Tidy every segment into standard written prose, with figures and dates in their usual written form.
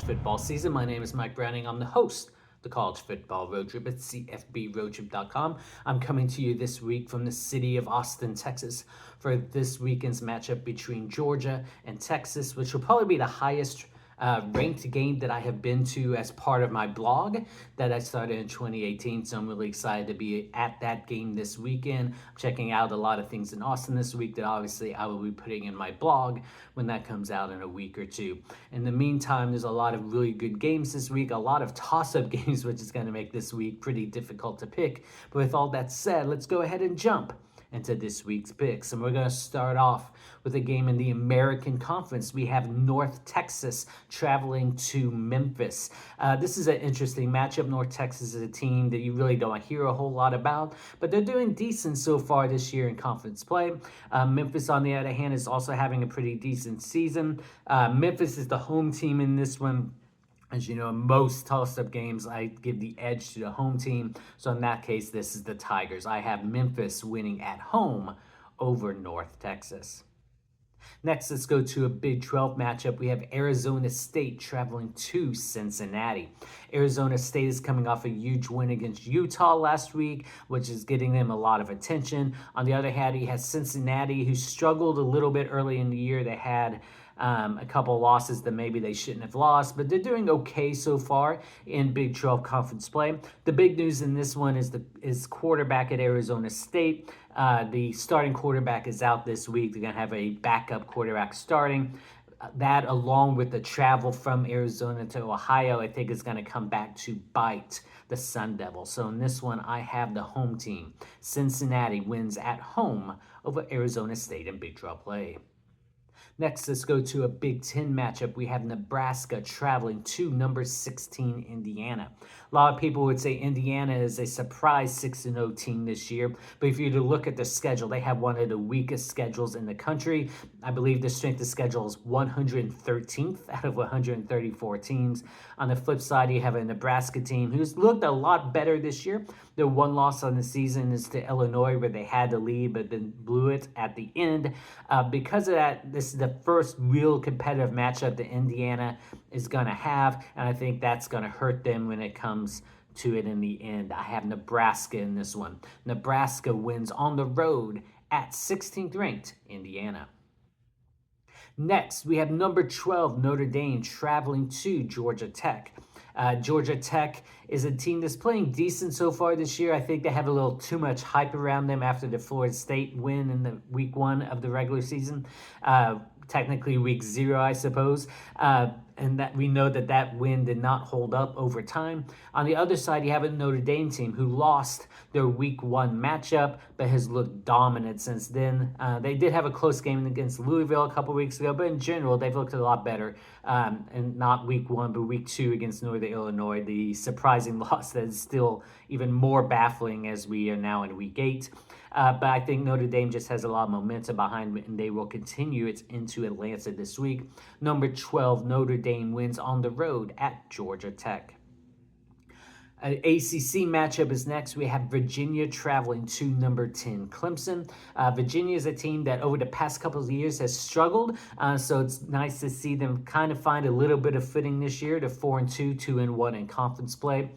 football season. My name is Mike Browning. I'm the host of the College Football Road Trip at CFBRoadTrip.com. I'm coming to you this week from the city of Austin, Texas, for this weekend's matchup between Georgia and Texas, which will probably be the highest ranked game that I have been to as part of my blog that I started in 2018. So I'm really excited to be at that game this weekend. I'm checking out a lot of things in Austin this week that obviously I will be putting in my blog when that comes out in a week or two. In the meantime, there's a lot of really good games this week, a lot of toss-up games, which is going to make this week pretty difficult to pick. But with all that said, let's go ahead and jump into this week's picks. And we're going to start off with a game in the American Conference. We have North Texas traveling to Memphis. This is an interesting matchup. North Texas is a team that you really don't hear a whole lot about, but they're doing decent so far this year in conference play. Memphis, on the other hand, is also having a pretty decent season. Memphis is the home team in this one. As you know, in most toss-up games, I give the edge to the home team. So in that case, this is the Tigers. I have Memphis winning at home over North Texas. Next, let's go to a Big 12 matchup. We have Arizona State traveling to Cincinnati. Arizona State is coming off a huge win against Utah last week, which is getting them a lot of attention. On the other hand, he has Cincinnati, who struggled a little bit early in the year. They had a couple of losses that maybe they shouldn't have lost, but they're doing okay so far in Big 12 conference play. The big news in this one is quarterback at Arizona State. The starting quarterback is out this week. They're going to have a backup quarterback starting. That, along with the travel from Arizona to Ohio, I think is going to come back to bite the Sun Devils. So in this one, I have the home team. Cincinnati wins at home over Arizona State in Big 12 play. Next, let's go to a Big 10 matchup. We have Nebraska traveling to number 16, Indiana. A lot of people would say Indiana is a surprise 6-0 team this year, but if you were to look at the schedule, they have one of the weakest schedules in the country. I believe the strength of schedule is 113th out of 134 teams. On the flip side, you have a Nebraska team who's looked a lot better this year. Their one loss on the season is to Illinois, where they had the lead but then blew it at the end. Because of that, this is the first real competitive matchup that Indiana is going to have, and I think that's going to hurt them when it comes to it in the end. I have Nebraska in this one. Nebraska wins on the road at 16th ranked Indiana. Next, we have number 12, Notre Dame, traveling to Georgia Tech. Georgia Tech is a team that's playing decent so far this year. I think they have a little too much hype around them after the Florida State win in the week 1 of the regular season. Technically week 0, I suppose. And that we know that win did not hold up over time. On the other side, you have a Notre Dame team who lost their week 1 matchup, but has looked dominant since then. They did have a close game against Louisville a couple weeks ago, but in general, they've looked a lot better. And not week 1, but week 2 against Northern Illinois, the surprising loss that is still even more baffling as we are now in week 8. But I think Notre Dame just has a lot of momentum behind it, and they will continue it into Atlanta this week. Number 12, Notre Dame wins on the road at Georgia Tech. An ACC matchup is next. We have Virginia traveling to number 10, Clemson. Virginia is a team that over the past couple of years has struggled, so it's nice to see them kind of find a little bit of footing this year to 4-2, 2-1 in conference play.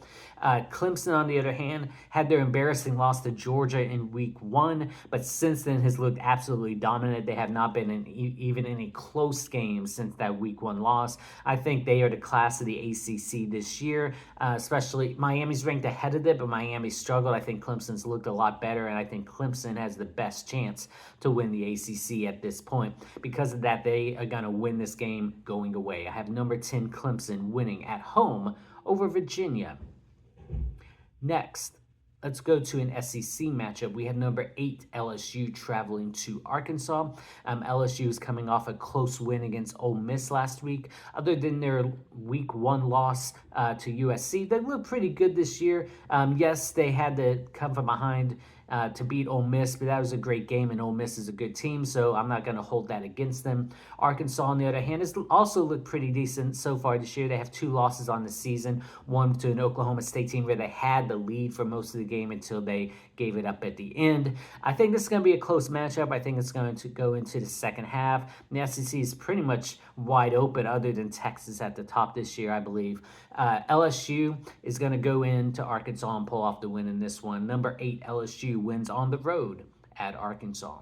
Clemson, on the other hand, had their embarrassing loss to Georgia in week 1, but since then has looked absolutely dominant. They have not been in even any close games since that week 1 loss. I think they are the class of the ACC this year, especially Miami's ranked ahead of them, but Miami struggled. I think Clemson's looked a lot better, and I think Clemson has the best chance to win the ACC at this point. Because of that, they are going to win this game going away. I have number 10 Clemson winning at home over Virginia. Next, let's go to an SEC matchup. We have number 8 LSU traveling to Arkansas. LSU is coming off a close win against Ole Miss last week. Other than their week 1 loss to USC, they look pretty good this year. Yes, they had to come from behind to beat Ole Miss, but that was a great game, and Ole Miss is a good team, so I'm not going to hold that against them. Arkansas, on the other hand, has also looked pretty decent so far this year. They have 2 losses on the season, one to an Oklahoma State team where they had the lead for most of the game until they gave it up at the end. I think this is going to be a close matchup. I think it's going to go into the second half. The SEC is pretty much wide open other than Texas at the top this year, I believe. LSU is going to go into Arkansas and pull off the win in this one. Number 8 LSU wins on the road at Arkansas.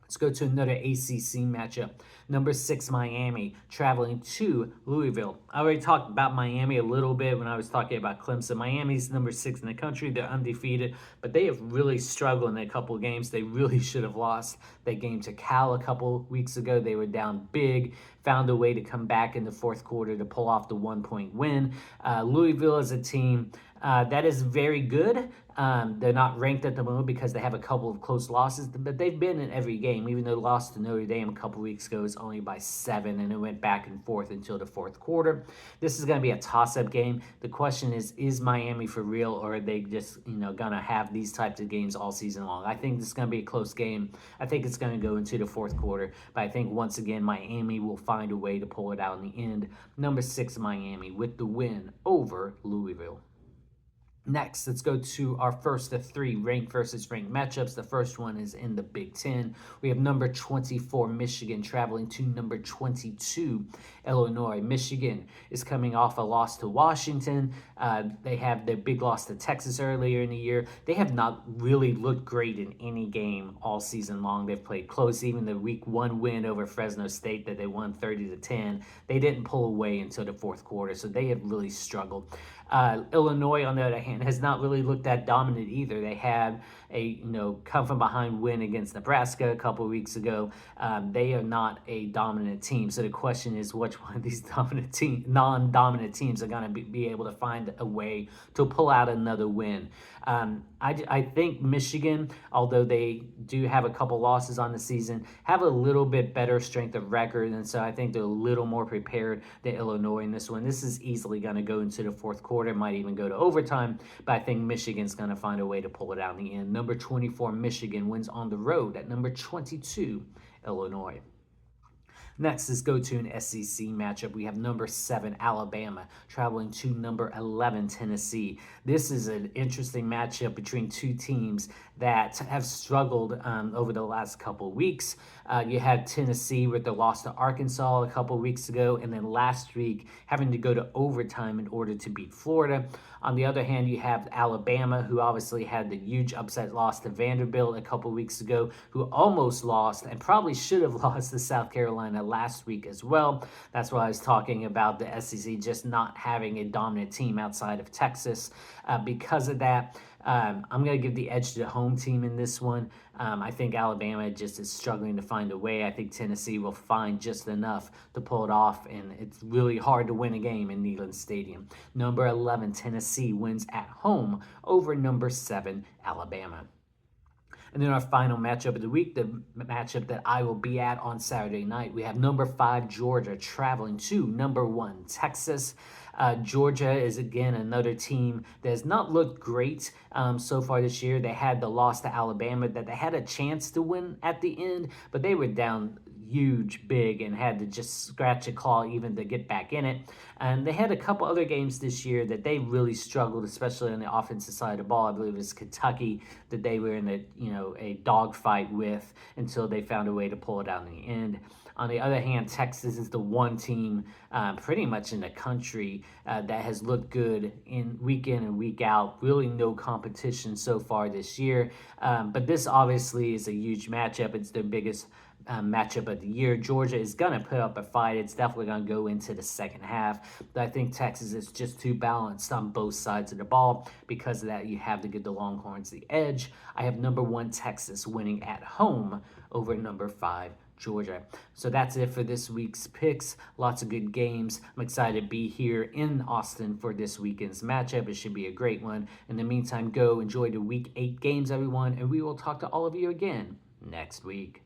Let's go to another ACC matchup. Number 6 Miami traveling to Louisville. I already talked about Miami a little bit when I was talking about Clemson. Miami's number 6 in the country. They're undefeated, but they have really struggled in a couple of games. They really should have lost that game to Cal a couple weeks ago. They were down big, found a way to come back in the fourth quarter to pull off the 1-point win. Louisville is a team that is very good. They're not ranked at the moment because they have a couple of close losses, but they've been in every game. Even though they lost to Notre Dame a couple weeks ago, it's only by 7, and it went back and forth until the fourth quarter. This is going to be a toss-up game. The question is Miami for real, or are they just going to have these types of games all season long? I think this is going to be a close game. I think it's going to go into the fourth quarter, but I think once again Miami will find a way to pull it out in the end. Number 6 Miami with the win over Louisville. Next, let's go to our first of 3 ranked versus ranked matchups. The first one is in the Big Ten. We have number 24 Michigan traveling to number 22 Illinois. Michigan is coming off a loss to Washington. They have their big loss to Texas earlier in the year. They have not really looked great in any game all season long. They've played close. Even the week 1 win over Fresno State that they won 30-10, they didn't pull away until the fourth quarter, so they have really struggled. Illinois, on the other hand, has not really looked that dominant either. They had a come from behind win against Nebraska a couple of weeks ago. They are not a dominant team. So the question is, which one of these non-dominant teams are going to be able to find a way to pull out another win? I think Michigan, although they do have a couple losses on the season, have a little bit better strength of record, and so I think they're a little more prepared than Illinois in this one. This is easily going to go into the fourth quarter, might even go to overtime, but I think Michigan's going to find a way to pull it out in the end. Number 24 Michigan wins on the road at number 22 Illinois. Next, let's go to an SEC matchup. We have number 7 Alabama traveling to number 11 Tennessee. This is an interesting matchup between two teams that have struggled over the last couple of weeks. You had Tennessee with the loss to Arkansas a couple of weeks ago, and then last week having to go to overtime in order to beat Florida. On the other hand, you have Alabama, who obviously had the huge upset loss to Vanderbilt a couple of weeks ago, who almost lost and probably should have lost to South Carolina last week as well. That's why I was talking about the SEC just not having a dominant team outside of Texas. Because of that, I'm going to give the edge to the home team in this one. I think Alabama just is struggling to find a way. I think Tennessee will find just enough to pull it off, and it's really hard to win a game in Neyland Stadium. Number 11, Tennessee wins at home over number 7, Alabama. And then our final matchup of the week, the matchup that I will be at on Saturday night, we have number 5, Georgia, traveling to number 1, Texas. Georgia is, again, another team that has not looked great so far this year. They had the loss to Alabama that they had a chance to win at the end, but they were down big and had to just scratch a claw even to get back in it. And they had a couple other games this year that they really struggled, especially on the offensive side of the ball. I believe it was Kentucky that they were in a dogfight with until they found a way to pull it out in the end. On the other hand, Texas is the one team pretty much in the country that has looked good week in and week out. Really no competition so far this year. But this obviously is a huge matchup. It's their biggest matchup of the year. Georgia is going to put up a fight. It's definitely going to go into the second half. But I think Texas is just too balanced on both sides of the ball. Because of that, you have to give the Longhorns the edge. I have number 1 Texas winning at home over number 5 Georgia. So that's it for this week's picks. Lots of good games. I'm excited to be here in Austin for this weekend's matchup. It should be a great one. In the meantime, go enjoy the week 8 games, everyone, and we will talk to all of you again next week.